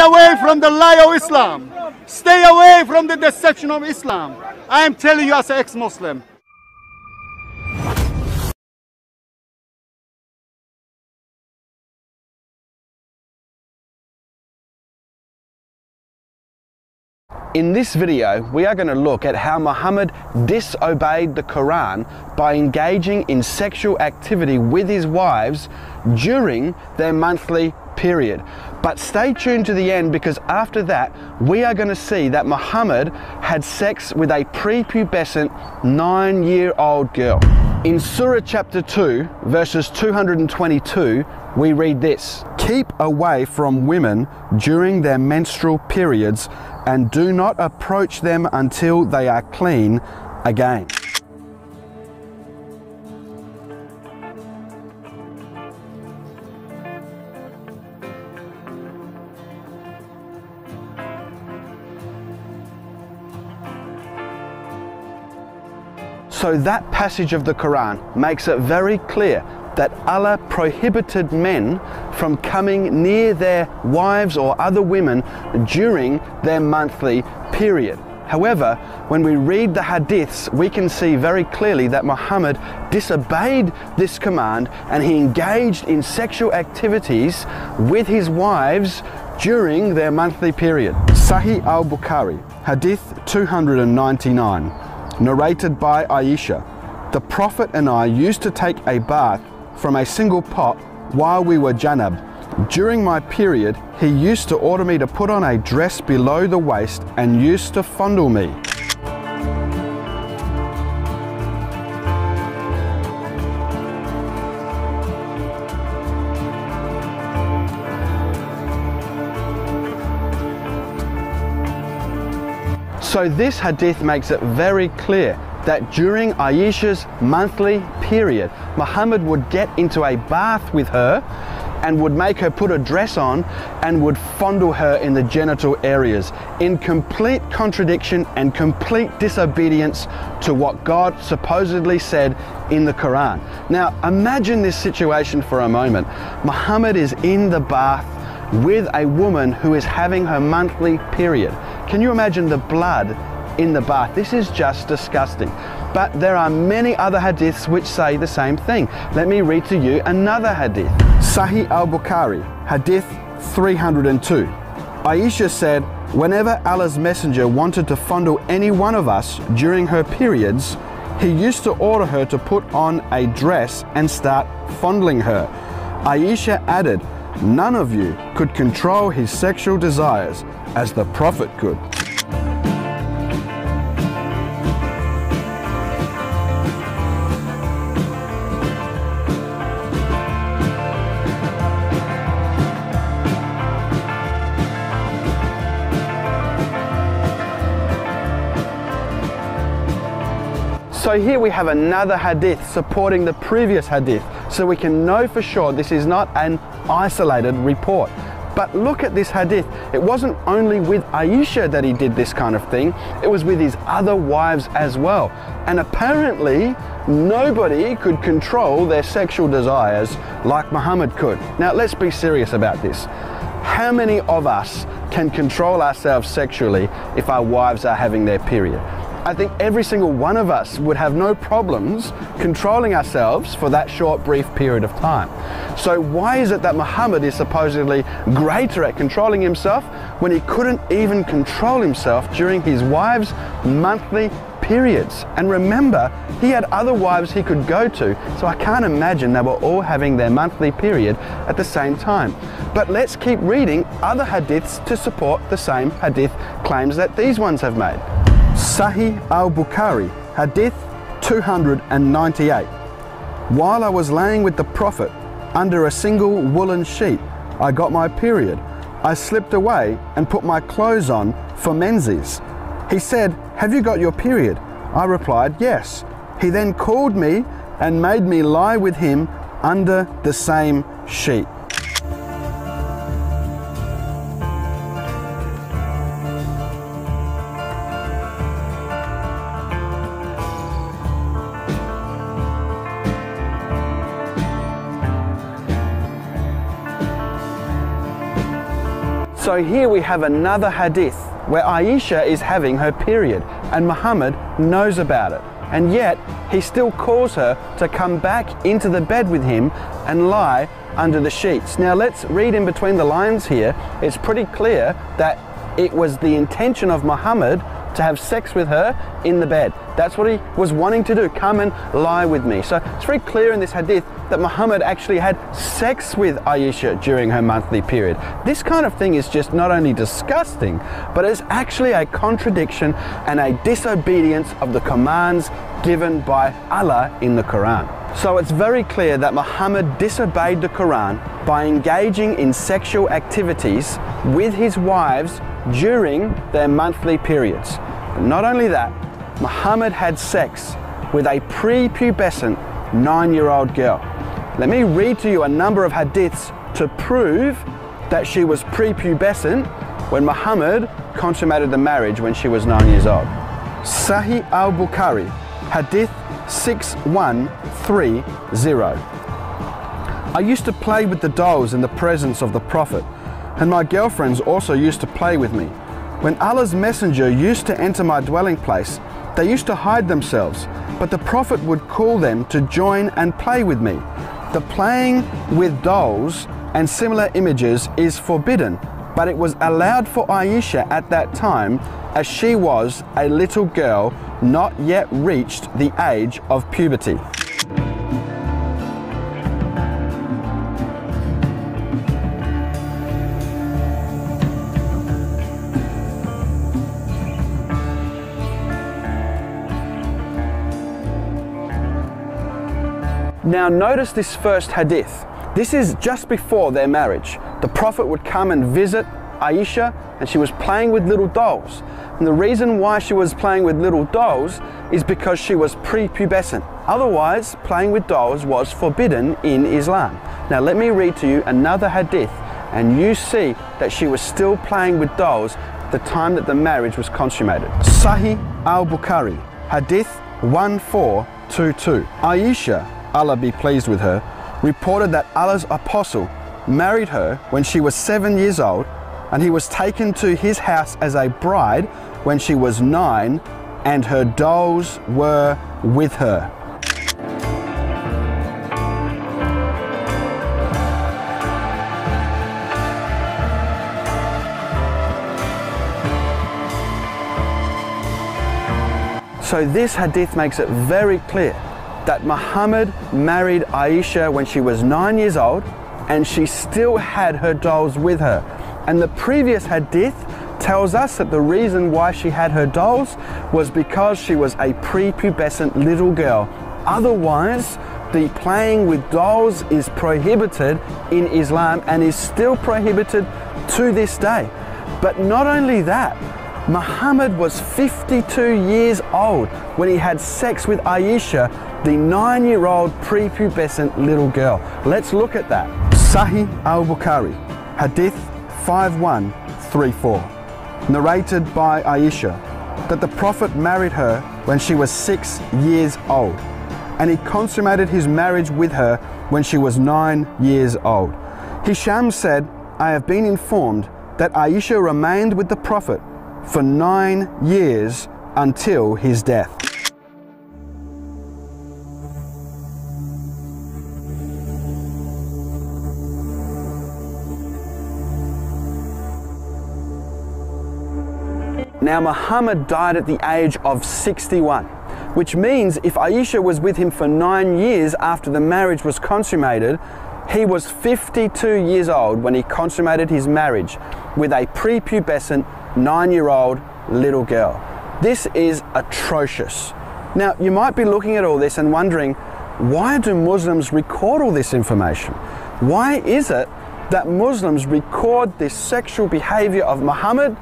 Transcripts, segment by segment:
away from the lie of Islam. Stay away from the deception of Islam. I am telling you as an ex-Muslim. In this video, we are going to look at how Muhammad disobeyed the Quran by engaging in sexual activity with his wives during their monthly period. But stay tuned to the end, because after that, we are going to see that Muhammad had sex with a prepubescent 9-year-old girl. In Surah chapter 2, verses 222, we read this: "Keep away from women during their menstrual periods and do not approach them until they are clean again." So that passage of the Quran makes it very clear that Allah prohibited men from coming near their wives or other women during their monthly period. However, when we read the hadiths, we can see very clearly that Muhammad disobeyed this command and he engaged in sexual activities with his wives during their monthly period. Sahih al-Bukhari, hadith 299, narrated by Aisha: "The Prophet and I used to take a bath from a single pot while we were janab. During my period, he used to order me to put on a dress below the waist and used to fondle me." So this hadith makes it very clear that during Aisha's monthly period, Muhammad would get into a bath with her and would make her put a dress on and would fondle her in the genital areas, in complete contradiction and complete disobedience to what God supposedly said in the Quran. Now imagine this situation for a moment. Muhammad is in the bath with a woman who is having her monthly period. Can you imagine the blood in the bath? This is just disgusting. But there are many other hadiths which say the same thing. Let me read to you another hadith. Sahih al-Bukhari, hadith 302. Aisha said, "Whenever Allah's messenger wanted to fondle any one of us during her periods, he used to order her to put on a dress and start fondling her." Aisha added, "None of you could control his sexual desires as the Prophet could." So here we have another hadith supporting the previous hadith, so we can know for sure this is not an isolated report. But look at this hadith. It wasn't only with Aisha that he did this kind of thing, it was with his other wives as well. And apparently nobody could control their sexual desires like Muhammad could. Now let's be serious about this. How many of us can control ourselves sexually if our wives are having their period? I think every single one of us would have no problems controlling ourselves for that short, brief period of time. So why is it that Muhammad is supposedly greater at controlling himself when he couldn't even control himself during his wife's monthly periods? And remember, he had other wives he could go to, so I can't imagine they were all having their monthly period at the same time. But let's keep reading other hadiths to support the same hadith claims that these ones have made. Sahih al-Bukhari, hadith 298. While I was laying with the Prophet under a single woolen sheet, I got my period. I slipped away and put my clothes on for menses. He said, "Have you got your period?" I replied, "Yes." He then called me and made me lie with him under the same sheet. So here we have another hadith where Aisha is having her period and Muhammad knows about it. And yet he still calls her to come back into the bed with him and lie under the sheets. Now let's read in between the lines here. It's pretty clear that it was the intention of Muhammad to have sex with her in the bed. That's what he was wanting to do, come and lie with me. So it's very clear in this hadith that Muhammad actually had sex with Aisha during her monthly period. This kind of thing is just not only disgusting, but it's actually a contradiction and a disobedience of the commands given by Allah in the Quran. So it's very clear that Muhammad disobeyed the Quran by engaging in sexual activities with his wives during their monthly periods. But not only that, Muhammad had sex with a prepubescent 9-year-old girl. Let me read to you a number of hadiths to prove that she was prepubescent when Muhammad consummated the marriage when she was 9 years old. Sahih al-Bukhari, hadith 6130. I used to play with the dolls in the presence of the Prophet, and my girlfriends also used to play with me. When Allah's messenger used to enter my dwelling place, they used to hide themselves, but the Prophet would call them to join and play with me. The playing with dolls and similar images is forbidden, but it was allowed for Aisha at that time, as she was a little girl not yet reached the age of puberty. Now notice this first hadith. This is just before their marriage. The Prophet would come and visit Aisha, and she was playing with little dolls. And the reason why she was playing with little dolls is because she was prepubescent. Otherwise, playing with dolls was forbidden in Islam. Now let me read to you another hadith, and you see that she was still playing with dolls at the time that the marriage was consummated. Sahih al-Bukhari, hadith 1422. Aisha, Allah be pleased with her, reported that Allah's apostle married her when she was 7 years old, and he was taken to his house as a bride when she was 9, and her dolls were with her. So this hadith makes it very clear that Muhammad married Aisha when she was 9 years old, and she still had her dolls with her. And the previous hadith tells us that the reason why she had her dolls was because she was a prepubescent little girl. Otherwise, the playing with dolls is prohibited in Islam and is still prohibited to this day. But not only that, Muhammad was 52 years old when he had sex with Aisha, the 9-year-old prepubescent little girl. Let's look at that. Sahih al-Bukhari, hadith 5134, narrated by Aisha, that the Prophet married her when she was 6 years old, and he consummated his marriage with her when she was 9 years old. Hisham said, I have been informed that Aisha remained with the Prophet for 9 years until his death. Now Muhammad died at the age of 61, which means if Aisha was with him for 9 years after the marriage was consummated, he was 52 years old when he consummated his marriage with a prepubescent 9-year-old little girl. This is atrocious. Now you might be looking at all this and wondering, why do Muslims record all this information? Why is it that Muslims record this sexual behavior of Muhammad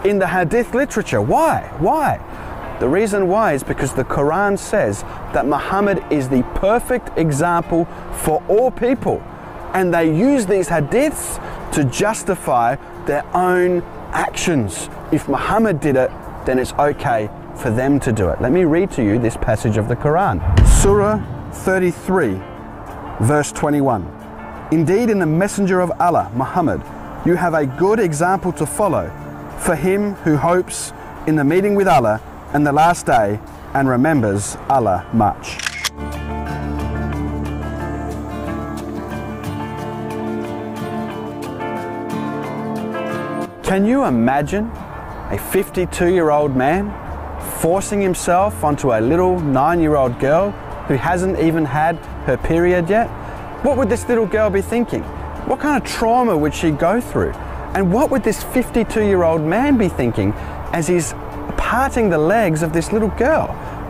in the hadith literature? Why? Why? The reason why is because the Quran says that Muhammad is the perfect example for all people, and they use these hadiths to justify their own actions. If Muhammad did it, then it's okay for them to do it. Let me read to you this passage of the Quran. Surah 33, verse 21. Indeed, in the messenger of Allah, Muhammad, you have a good example to follow for him who hopes in the meeting with Allah and the last day and remembers Allah much. Can you imagine a 52-year-old man forcing himself onto a little 9-year-old girl who hasn't even had her period yet? What would this little girl be thinking? What kind of trauma would she go through? And what would this 52-year-old man be thinking as he's parting the legs of this little girl?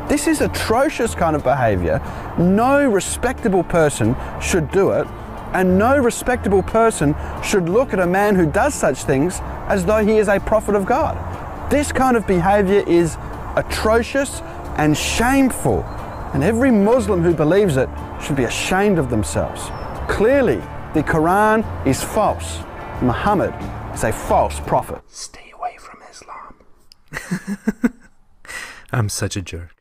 This is atrocious kind of behavior. No respectable person should do it, and no respectable person should look at a man who does such things as though he is a prophet of God. This kind of behavior is atrocious and shameful, and every Muslim who believes it should be ashamed of themselves. Clearly, the Quran is false. Muhammad is a false prophet. Stay away from Islam. I'm such a jerk.